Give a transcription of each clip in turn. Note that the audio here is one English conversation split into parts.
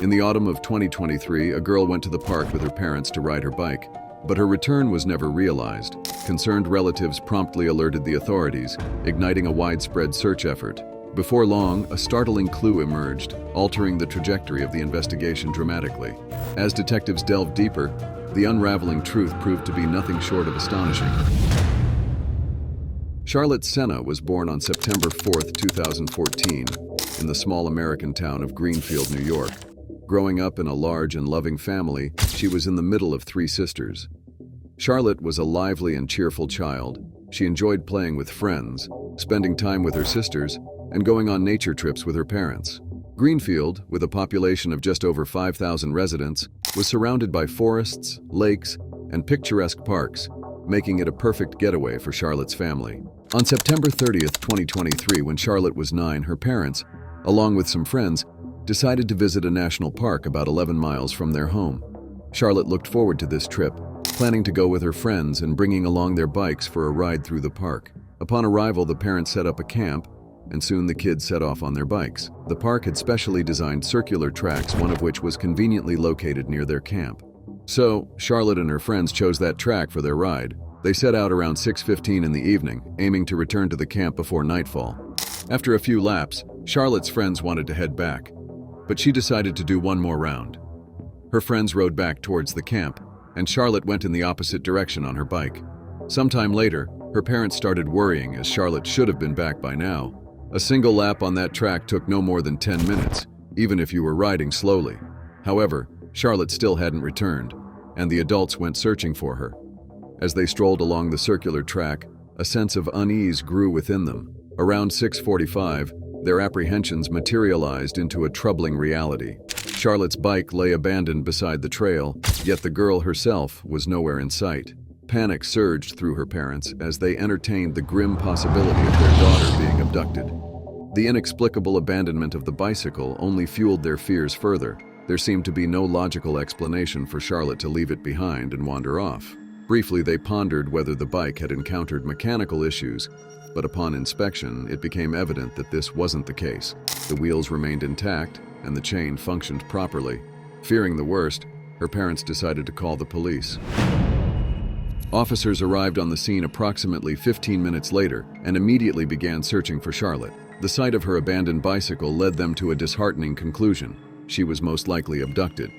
In the autumn of 2023, a girl went to the park with her parents to ride her bike, but her return was never realized. Concerned relatives promptly alerted the authorities, igniting a widespread search effort. Before long, a startling clue emerged, altering the trajectory of the investigation dramatically. As detectives delved deeper, the unraveling truth proved to be nothing short of astonishing. Charlotte Senna was born on September 4, 2014, in the small American town of Greenfield, New York. Growing up in a large and loving family, she was in the middle of three sisters. Charlotte was a lively and cheerful child. She enjoyed playing with friends, spending time with her sisters, and going on nature trips with her parents. Greenfield, with a population of just over 5,000 residents, was surrounded by forests, lakes, and picturesque parks, making it a perfect getaway for Charlotte's family. On September 30th, 2023, when Charlotte was 9, her parents, along with some friends, decided to visit a national park about 11 miles from their home. Charlotte looked forward to this trip, planning to go with her friends and bringing along their bikes for a ride through the park. Upon arrival, the parents set up a camp, and soon the kids set off on their bikes. The park had specially designed circular tracks, one of which was conveniently located near their camp. So, Charlotte and her friends chose that track for their ride. They set out around 6:15 in the evening, aiming to return to the camp before nightfall. After a few laps, Charlotte's friends wanted to head back, but she decided to do one more round. Her friends rode back towards the camp, and Charlotte went in the opposite direction on her bike. Sometime later, her parents started worrying, as Charlotte should have been back by now. A single lap on that track took no more than 10 minutes, even if you were riding slowly. However, Charlotte still hadn't returned, and the adults went searching for her. As they strolled along the circular track, a sense of unease grew within them. Around 6:45, their apprehensions materialized into a troubling reality. Charlotte's bike lay abandoned beside the trail, yet the girl herself was nowhere in sight. Panic surged through her parents as they entertained the grim possibility of their daughter being abducted. The inexplicable abandonment of the bicycle only fueled their fears further. There seemed to be no logical explanation for Charlotte to leave it behind and wander off. Briefly, they pondered whether the bike had encountered mechanical issues, but upon inspection, it became evident that this wasn't the case. The wheels remained intact, and the chain functioned properly. Fearing the worst, her parents decided to call the police. Officers arrived on the scene approximately 15 minutes later and immediately began searching for Charlotte. The sight of her abandoned bicycle led them to a disheartening conclusion: she was most likely abducted.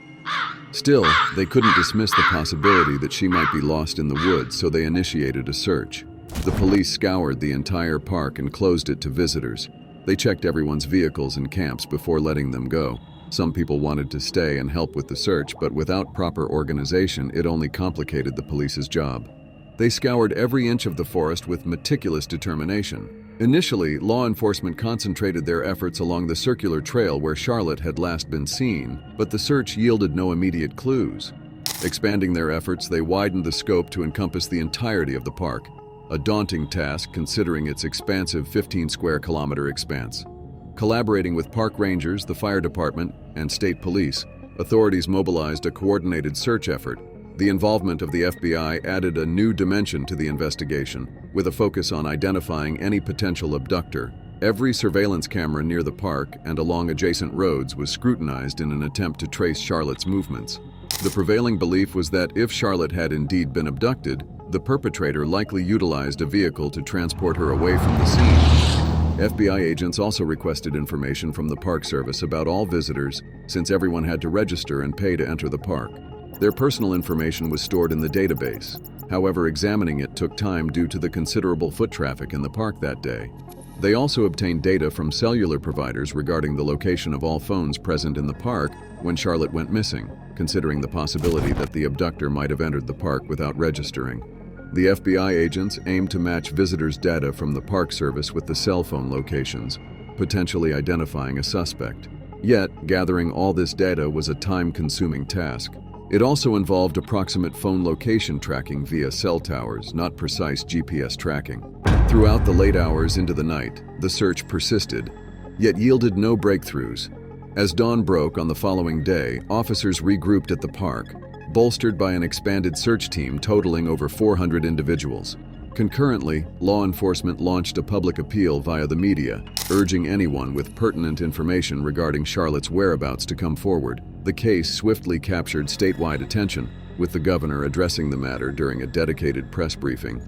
Still, they couldn't dismiss the possibility that she might be lost in the woods, so they initiated a search. The police scoured the entire park and closed it to visitors. They checked everyone's vehicles and camps before letting them go. Some people wanted to stay and help with the search, but without proper organization, it only complicated the police's job. They scoured every inch of the forest with meticulous determination. Initially, law enforcement concentrated their efforts along the circular trail where Charlotte had last been seen, but the search yielded no immediate clues. Expanding their efforts, they widened the scope to encompass the entirety of the park, a daunting task considering its expansive 15-square-kilometer expanse. Collaborating with park rangers, the fire department, and state police, authorities mobilized a coordinated search effort. The involvement of the FBI added a new dimension to the investigation, with a focus on identifying any potential abductor. Every surveillance camera near the park and along adjacent roads was scrutinized in an attempt to trace Charlotte's movements. The prevailing belief was that if Charlotte had indeed been abducted, the perpetrator likely utilized a vehicle to transport her away from the scene. FBI agents also requested information from the Park Service about all visitors, since everyone had to register and pay to enter the park. Their personal information was stored in the database. However, examining it took time due to the considerable foot traffic in the park that day. They also obtained data from cellular providers regarding the location of all phones present in the park when Charlotte went missing, considering the possibility that the abductor might have entered the park without registering. The FBI agents aimed to match visitors' data from the Park Service with the cell phone locations, potentially identifying a suspect. Yet, gathering all this data was a time-consuming task. It also involved approximate phone location tracking via cell towers, not precise GPS tracking. Throughout the late hours into the night, the search persisted, yet yielded no breakthroughs. As dawn broke on the following day, officers regrouped at the park, bolstered by an expanded search team totaling over 400 individuals. Concurrently, law enforcement launched a public appeal via the media, urging anyone with pertinent information regarding Charlotte's whereabouts to come forward. The case swiftly captured statewide attention, with the governor addressing the matter during a dedicated press briefing,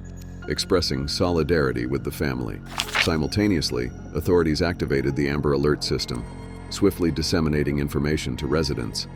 expressing solidarity with the family. Simultaneously, authorities activated the Amber Alert system, swiftly disseminating information to residents.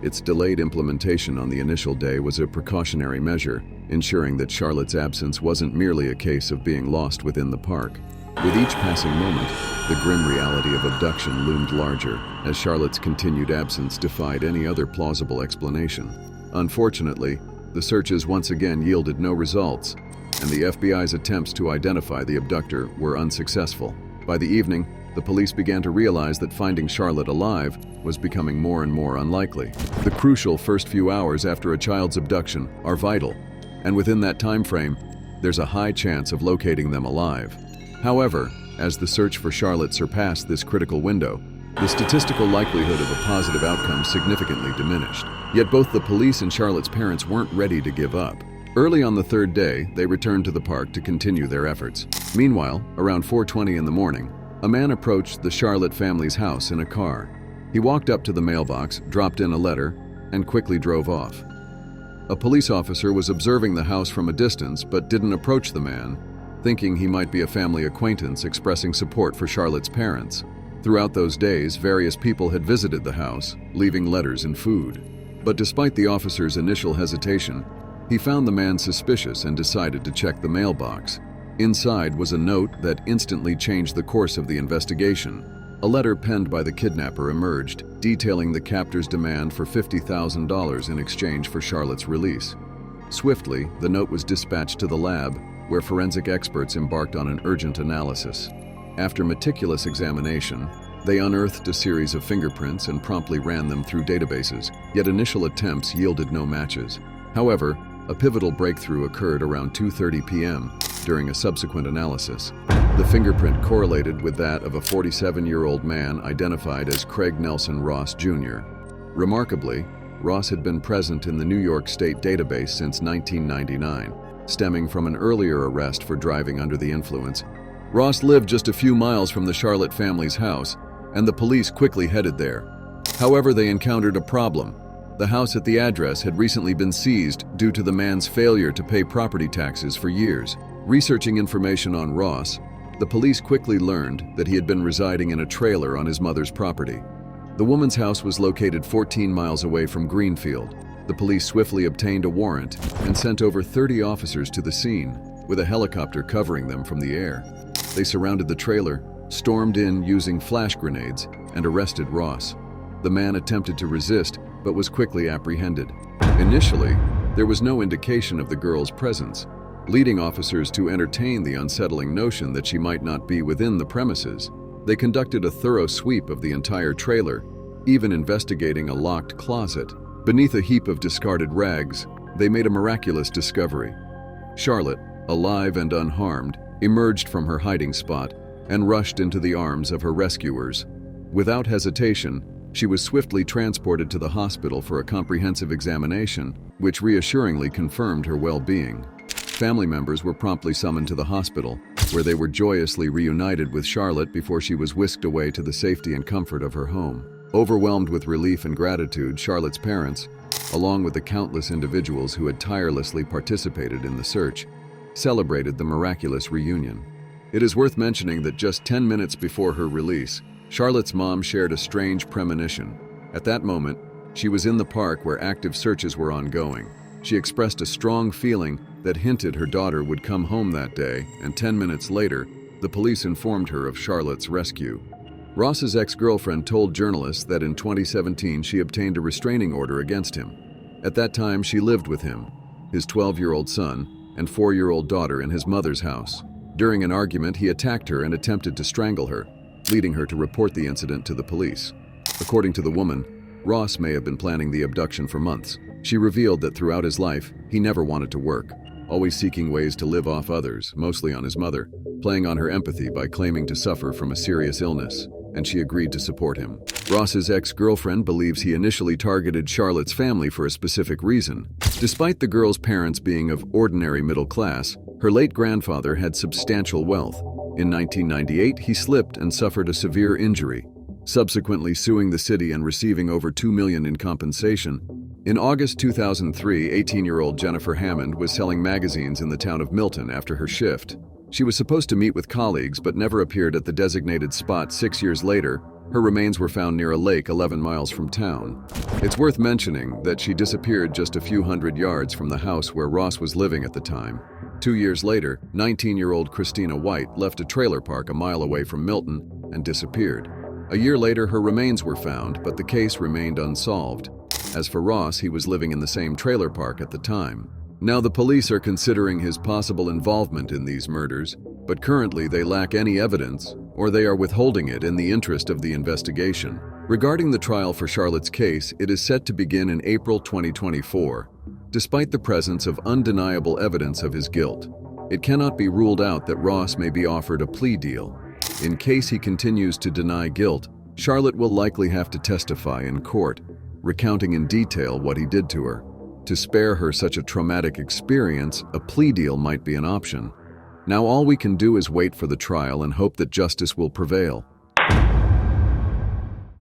Its delayed implementation on the initial day was a precautionary measure, ensuring that Charlotte's absence wasn't merely a case of being lost within the park. With each passing moment, the grim reality of abduction loomed larger, as Charlotte's continued absence defied any other plausible explanation. Unfortunately, the searches once again yielded no results, and the FBI's attempts to identify the abductor were unsuccessful. By the evening, the police began to realize that finding Charlotte alive was becoming more and more unlikely. The crucial first few hours after a child's abduction are vital, and within that time frame, there's a high chance of locating them alive. However, as the search for Charlotte surpassed this critical window, the statistical likelihood of a positive outcome significantly diminished. Yet both the police and Charlotte's parents weren't ready to give up. Early on the third day, they returned to the park to continue their efforts. Meanwhile, around 4:20 in the morning, a man approached the Charlotte family's house in a car. He walked up to the mailbox, dropped in a letter, and quickly drove off. A police officer was observing the house from a distance but didn't approach the man, thinking he might be a family acquaintance expressing support for Charlotte's parents. Throughout those days, various people had visited the house, leaving letters and food. But despite the officer's initial hesitation, he found the man suspicious and decided to check the mailbox. Inside was a note that instantly changed the course of the investigation. A letter penned by the kidnapper emerged, detailing the captor's demand for $50,000 in exchange for Charlotte's release. Swiftly, the note was dispatched to the lab, where forensic experts embarked on an urgent analysis. After meticulous examination, they unearthed a series of fingerprints and promptly ran them through databases, yet initial attempts yielded no matches. However, a pivotal breakthrough occurred around 2:30 p.m. during a subsequent analysis. The fingerprint correlated with that of a 47-year-old man identified as Craig Nelson Ross Jr. Remarkably, Ross had been present in the New York State database since 1999, stemming from an earlier arrest for driving under the influence. Ross lived just a few miles from the Charlotte family's house, and the police quickly headed there. However, they encountered a problem. The house at the address had recently been seized due to the man's failure to pay property taxes for years. Researching information on Ross, the police quickly learned that he had been residing in a trailer on his mother's property. The woman's house was located 14 miles away from Greenfield. The police swiftly obtained a warrant and sent over 30 officers to the scene, with a helicopter covering them from the air. They surrounded the trailer, stormed in using flash grenades, and arrested Ross. The man attempted to resist, but was quickly apprehended. Initially, there was no indication of the girl's presence, leading officers to entertain the unsettling notion that she might not be within the premises. They conducted a thorough sweep of the entire trailer, even investigating a locked closet. Beneath a heap of discarded rags, they made a miraculous discovery. Charlotte, alive and unharmed, emerged from her hiding spot and rushed into the arms of her rescuers. Without hesitation, she was swiftly transported to the hospital for a comprehensive examination, which reassuringly confirmed her well-being. Family members were promptly summoned to the hospital, where they were joyously reunited with Charlotte before she was whisked away to the safety and comfort of her home. Overwhelmed with relief and gratitude, Charlotte's parents, along with the countless individuals who had tirelessly participated in the search, celebrated the miraculous reunion. It is worth mentioning that just 10 minutes before her release, Charlotte's mom shared a strange premonition. At that moment, she was in the park where active searches were ongoing. She expressed a strong feeling that hinted her daughter would come home that day, and 10 minutes later, the police informed her of Charlotte's rescue. Ross's ex-girlfriend told journalists that in 2017 she obtained a restraining order against him. At that time, she lived with him, his 12-year-old son, and 4-year-old daughter in his mother's house. During an argument, he attacked her and attempted to strangle her, leading her to report the incident to the police. According to the woman, Ross may have been planning the abduction for months. She revealed that throughout his life, he never wanted to work, always seeking ways to live off others, mostly on his mother, playing on her empathy by claiming to suffer from a serious illness, and she agreed to support him. Ross's ex-girlfriend believes he initially targeted Charlotte's family for a specific reason. Despite the girl's parents being of ordinary middle class, Her late grandfather had substantial wealth. In 1998, he slipped and suffered a severe injury, subsequently suing the city and receiving over $2 million in compensation. In August 2003, 18-year-old Jennifer Hammond was selling magazines in the town of Milton after her shift. She was supposed to meet with colleagues but never appeared at the designated spot. 6 years later, her remains were found near a lake 11 miles from town. It's worth mentioning that she disappeared just a few hundred yards from the house where Ross was living at the time. 2 years later, 19-year-old Christina White left a trailer park a mile away from Milton and disappeared. A year later, her remains were found, but the case remained unsolved. As for Ross, he was living in the same trailer park at the time. Now the police are considering his possible involvement in these murders, but currently they lack any evidence, or they are withholding it in the interest of the investigation. Regarding the trial for Charlotte's case, it is set to begin in April 2024. Despite the presence of undeniable evidence of his guilt, it cannot be ruled out that Ross may be offered a plea deal. In case he continues to deny guilt, Charlotte will likely have to testify in court, recounting in detail what he did to her. To spare her such a traumatic experience, a plea deal might be an option. Now all we can do is wait for the trial and hope that justice will prevail.